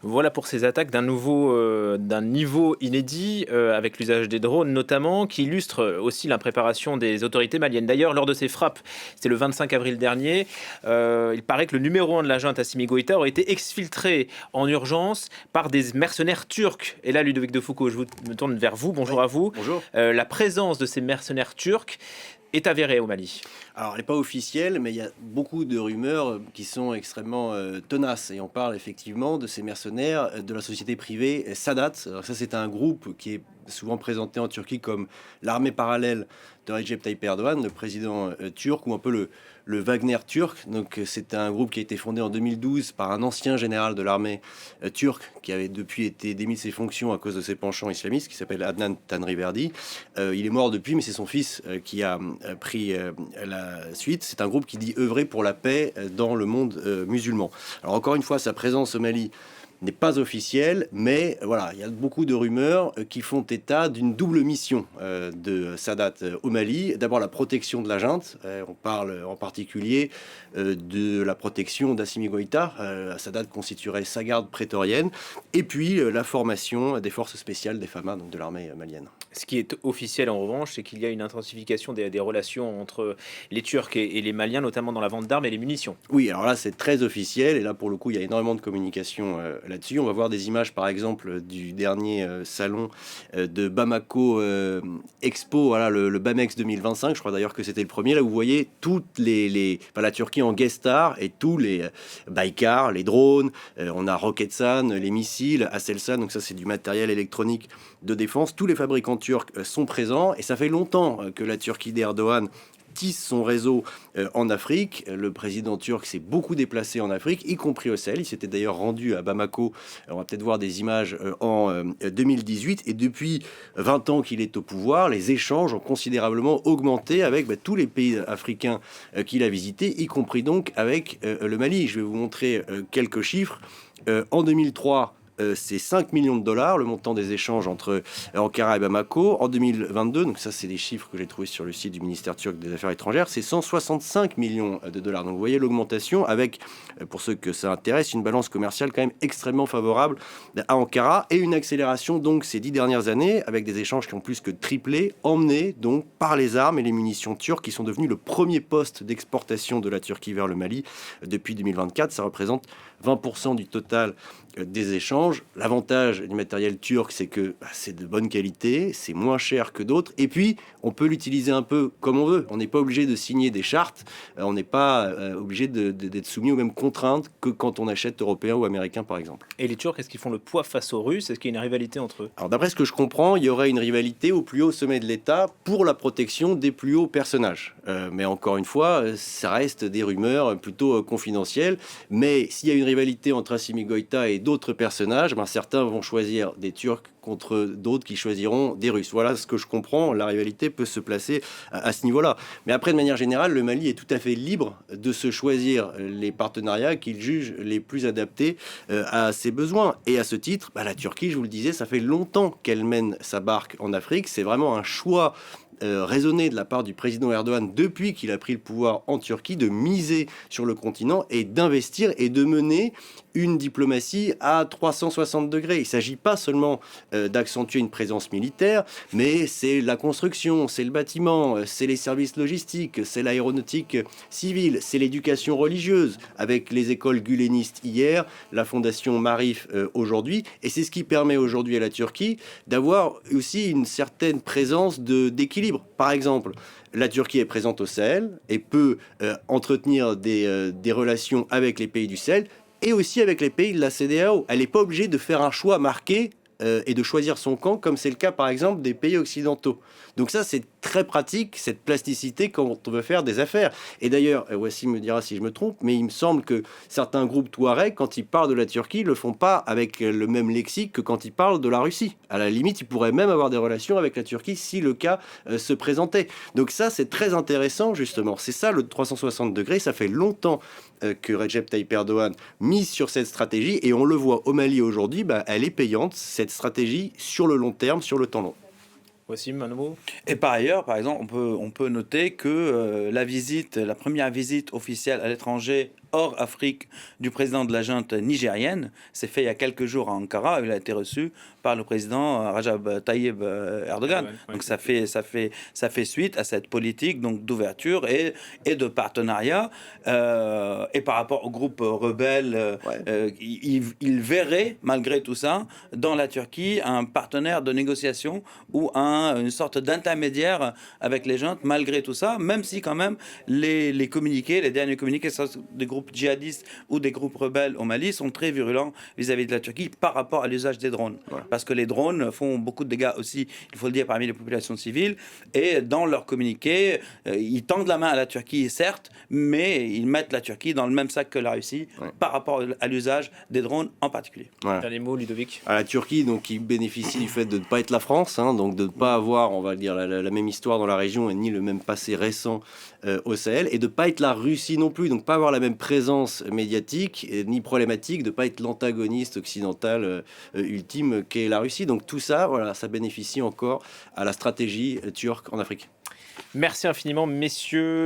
Voilà pour ces attaques d'un niveau inédit, avec l'usage des drones notamment, qui illustre aussi l'impréparation des autorités maliennes. D'ailleurs, lors de ces frappes, c'était le 25 avril dernier, il paraît que le numéro 1 de la junte, Assimi Goïta, aurait été exfiltré en urgence par des mercenaires turcs. Et là, Ludovic de Foucault, me tourne vers vous. Bonjour Oui, à vous. bonjour. La présence de ces mercenaires turcs est avérée au Mali. Alors, elle n'est pas officielle, mais il y a beaucoup de rumeurs qui sont extrêmement tenaces. Et on parle effectivement de ces mercenaires de la société privée Sadat. Alors ça, c'est un groupe qui est souvent présenté en Turquie comme l'armée parallèle de Recep Tayyip Erdogan, le président turc, ou un peu le Wagner turc. Donc, c'est un groupe qui a été fondé en 2012 par un ancien général de l'armée turque qui avait depuis été démis de ses fonctions à cause de ses penchants islamistes, qui s'appelle Adnan Tanriverdi. Il est mort depuis, mais c'est son fils qui a pris la suite. C'est un groupe qui dit œuvrer pour la paix dans le monde musulman. Alors encore une fois, sa présence au Mali n'est pas officielle, mais voilà, il y a beaucoup de rumeurs qui font état d'une double mission de Sadat au Mali. D'abord la protection de la junte, on parle en particulier de la protection d'Assimi Goïta, Sadat constituerait sa garde prétorienne, et puis la formation des forces spéciales des FAMA, donc de l'armée malienne. Ce qui est officiel en revanche, c'est qu'il y a une intensification des relations entre les Turcs et les Maliens, notamment dans la vente d'armes et les munitions. Oui, alors là c'est très officiel, et là pour le coup il y a énormément de communication là-dessus. On va voir des images par exemple du dernier salon de Bamako Expo, voilà, le Bamex 2025, je crois d'ailleurs que c'était le premier. Là vous voyez toutes la Turquie en guest star et tous les Baykar, les drones, on a Roketsan, les missiles, Aselsan, donc ça c'est du matériel électronique de défense. Tous les fabricants turcs sont présents, et ça fait longtemps que la Turquie d'Erdogan tisse son réseau en Afrique. Le président turc s'est beaucoup déplacé en Afrique, y compris au Sahel. Il s'était d'ailleurs rendu à Bamako. On va peut-être voir des images en 2018. Et depuis 20 ans qu'il est au pouvoir, les échanges ont considérablement augmenté avec tous les pays africains qu'il a visités, y compris donc avec le Mali. Je vais vous montrer quelques chiffres. En 2003, c'est 5 millions de dollars, le montant des échanges entre Ankara et Bamako. En 2022, donc ça c'est des chiffres que j'ai trouvés sur le site du ministère turc des Affaires étrangères, c'est 165 millions de dollars. Donc vous voyez l'augmentation avec, pour ceux que ça intéresse, une balance commerciale quand même extrêmement favorable à Ankara, et une accélération donc ces 10 dernières années avec des échanges qui ont plus que triplé, emmenés donc par les armes et les munitions turques qui sont devenus le premier poste d'exportation de la Turquie vers le Mali depuis 2024. Ça représente 20% du total des échanges. L'avantage du matériel turc, c'est que c'est de bonne qualité, c'est moins cher que d'autres, et puis on peut l'utiliser un peu comme on veut. On n'est pas obligé de signer des chartes, on n'est pas obligé d'être soumis aux mêmes contraintes que quand on achète européen ou américain par exemple. Et les Turcs, est-ce qu'ils font le poids face aux Russes? Est-ce qu'il y a une rivalité entre eux? Alors d'après ce que je comprends, il y aurait une rivalité au plus haut sommet de l'État pour la protection des plus hauts personnages. Mais encore une fois, ça reste des rumeurs plutôt confidentielles. Mais s'il y a une rivalité entre Assimi Goïta et d'autres personnages, certains vont choisir des Turcs contre d'autres qui choisiront des Russes. Voilà ce que je comprends, la rivalité peut se placer à ce niveau-là. Mais après, de manière générale, le Mali est tout à fait libre de se choisir les partenariats qu'il juge les plus adaptés à ses besoins. Et à ce titre, la Turquie, je vous le disais, ça fait longtemps qu'elle mène sa barque en Afrique. C'est vraiment un choix raisonné de la part du président Erdogan depuis qu'il a pris le pouvoir en Turquie, de miser sur le continent et d'investir et de mener une diplomatie à 360 degrés. Il ne s'agit pas seulement d'accentuer une présence militaire, mais c'est la construction, c'est le bâtiment, c'est les services logistiques, c'est l'aéronautique civile, c'est l'éducation religieuse, avec les écoles gulenistes hier, la fondation Marif aujourd'hui, et c'est ce qui permet aujourd'hui à la Turquie d'avoir aussi une certaine présence d'équilibre. Par exemple, la Turquie est présente au Sahel et peut entretenir des relations avec les pays du Sahel et aussi avec les pays de la CEDEAO. Elle n'est pas obligée de faire un choix marqué et de choisir son camp, comme c'est le cas par exemple des pays occidentaux. Donc ça, c'est très pratique, cette plasticité quand on veut faire des affaires. Et d'ailleurs, Wassim me dira si je me trompe, mais il me semble que certains groupes Touareg, quand ils parlent de la Turquie, le font pas avec le même lexique que quand ils parlent de la Russie. À la limite, ils pourraient même avoir des relations avec la Turquie si le cas se présentait. Donc ça, c'est très intéressant justement. C'est ça le 360 degrés. Ça fait longtemps que Recep Tayyip Erdogan mise sur cette stratégie, et on le voit au Mali aujourd'hui, elle est payante, cette stratégie sur le long terme, sur le temps long. Wassim, un mot? Et par ailleurs, par exemple, on peut noter que la première visite officielle à l'étranger hors Afrique du président de la junte nigérienne. C'est fait il y a quelques jours à Ankara. Il a été reçu par le président Rajab Tayyip Erdogan. Donc ça fait suite à cette politique donc d'ouverture et de partenariat. Et par rapport au groupe rebelle, il verrait malgré tout ça dans la Turquie un partenaire de négociation ou une sorte d'intermédiaire avec les juntes malgré tout ça, même si quand même les derniers communiqués des groupes djihadistes ou des groupes rebelles au Mali sont très virulents vis-à-vis de la Turquie par rapport à l'usage des drones. Parce que les drones font beaucoup de dégâts aussi, il faut le dire, parmi les populations civiles. Et dans leur communiqué, ils tendent la main à la Turquie, certes, mais ils mettent la Turquie dans le même sac que la Russie par rapport à l'usage des drones en particulier. Dernier mot, Ludovic. À la Turquie, donc, qui bénéficie du fait de ne pas être la France, donc de ne pas avoir, on va dire, la même histoire dans la région et ni le même passé récent au Sahel, et de ne pas être la Russie non plus, donc pas avoir la même présence médiatique ni problématique, de ne pas être l'antagoniste occidental ultime qu'est la Russie. Donc tout ça, voilà, ça bénéficie encore à la stratégie turque en Afrique. Merci infiniment, messieurs.